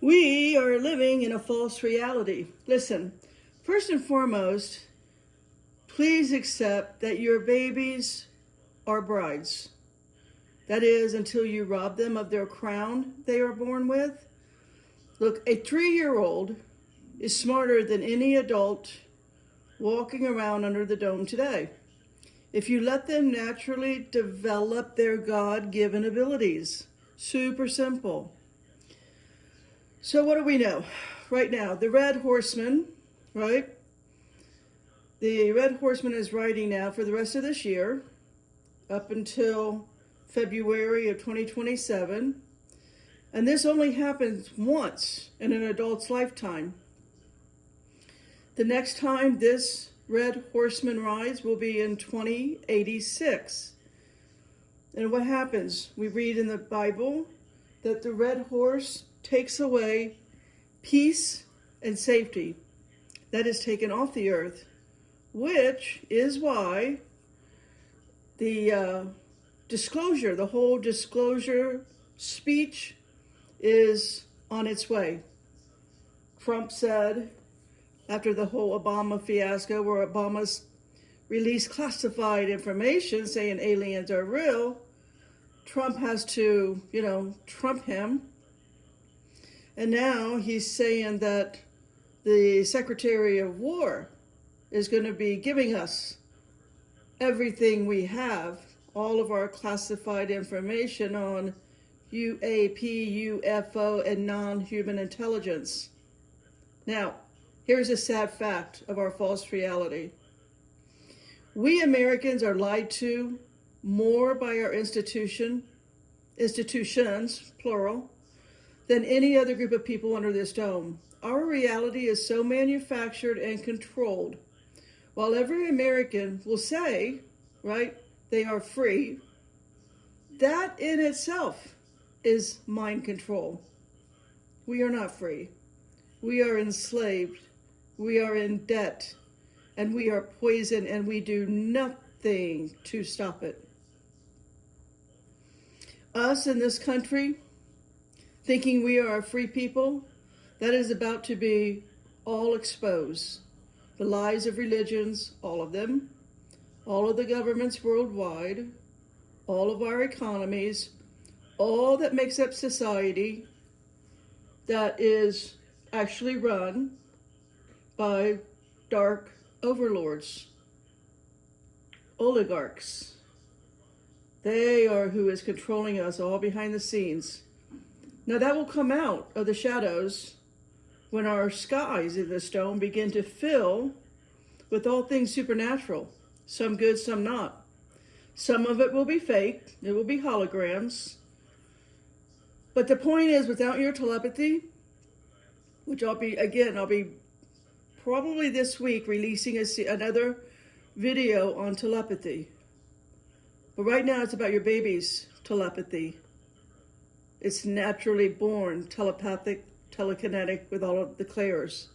We are living in a false reality. Listen, first and foremost, please accept that your babies are brides. That is, until you rob them of their crown they are born with. Look, a 3-year-old is smarter than any adult walking around under the dome today, if you let them naturally develop their God-given abilities. Super simple. So what do we know right now? The Red Horseman, right? The Red Horseman is riding now for the rest of this year, up until February of 2027. And this only happens once in an adult's lifetime. The next time this Red Horseman rides will be in 2086. And what happens? We read in the Bible that the red horse takes away peace and safety. That is taken off the earth, which is why the disclosure, the whole disclosure speech is on its way. Trump said, after the whole Obama fiasco, where Obama's released classified information saying aliens are real, Trump has to, Trump him. And now he's saying that the Secretary of War is going to be giving us everything we have, all of our classified information on UAP, UFO, and non-human intelligence. Now, here's a sad fact of our false reality. We Americans are lied to more by our institutions, plural, than any other group of people under this dome. Our reality is so manufactured and controlled. While every American will say, right, they are free, that in itself is mind control. We are not free. We are enslaved. We are in debt. And we are poisoned, and we do nothing to stop it. Us in this country, thinking we are a free people, that is about to be all exposed. The lies of religions, all of them, all of the governments worldwide, all of our economies, all that makes up society that is actually run by dark overlords, oligarchs. They are who is controlling us all behind the scenes. Now that will come out of the shadows when our skies in this dome begin to fill with all things supernatural, some good, some not. Some of it will be fake, it will be holograms. But the point is, without your telepathy, which I'll be probably this week releasing another video on telepathy. But right now it's about your baby's telepathy. It's naturally born, telepathic, telekinetic, with all of the clairs.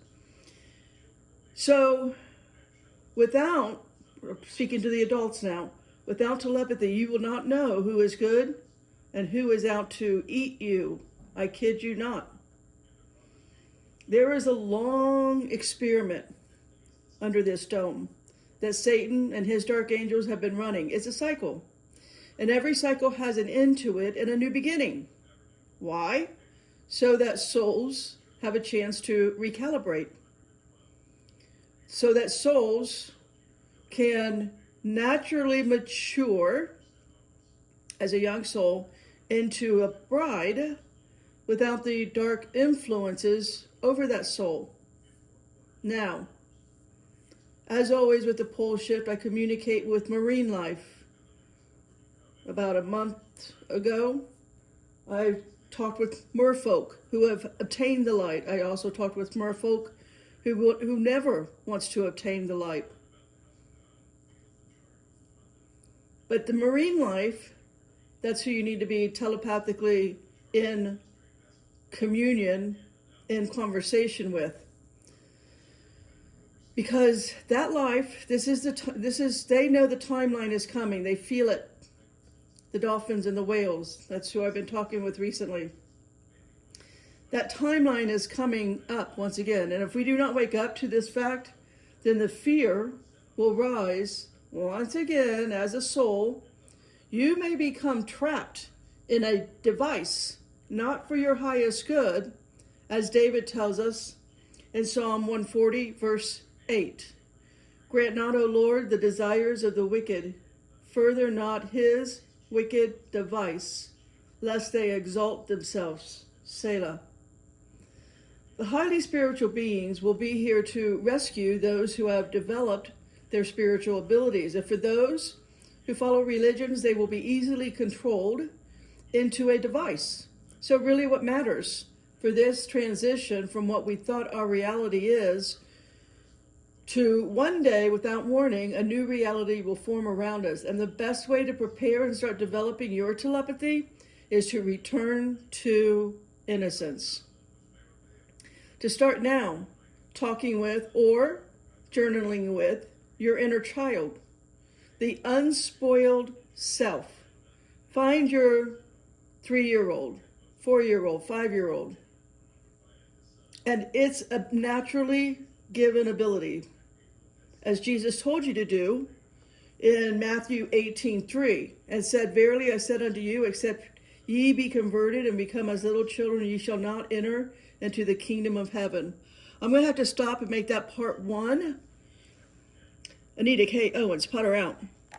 So, without, speaking to the adults now, without telepathy, you will not know who is good and who is out to eat you. I kid you not. There is a long experiment under this dome that Satan and his dark angels have been running. It's a cycle. And every cycle has an end to it and a new beginning. Why? So that souls have a chance to recalibrate. So that souls can naturally mature as a young soul into a bride without the dark influences over that soul. Now, as always with the pole shift, I communicate with Marine Life. About a month ago, I talked with merfolk who have obtained the light. I also talked with merfolk who never wants to obtain the light. But the Marine Life, that's who you need to be telepathically in communion, in conversation with. Because that life, they know the timeline is coming. They feel it. The dolphins and the whales, that's who I've been talking with recently. That timeline is coming up once again. And if we do not wake up to this fact, then the fear will rise once again as a soul. You may become trapped in a device, not for your highest good, as David tells us in Psalm 140, verse 8. Grant not, O Lord, the desires of the wicked. Further not his wicked device, lest they exalt themselves. Selah. The highly spiritual beings will be here to rescue those who have developed their spiritual abilities. And for those who follow religions, they will be easily controlled into a device. So really what matters for this transition from what we thought our reality is to one day, without warning, a new reality will form around us. And the best way to prepare and start developing your telepathy is to return to innocence. To start now, talking with or journaling with your inner child, the unspoiled self. Find your 3-year-old, 4-year-old, 5-year-old. And it's a naturally given ability, as Jesus told you to do in Matthew 18:3, and said, Verily I said unto you, except ye be converted and become as little children, ye shall not enter into the kingdom of heaven. I'm going to have to stop and make that part 1. Anita K. Owens, Potter out.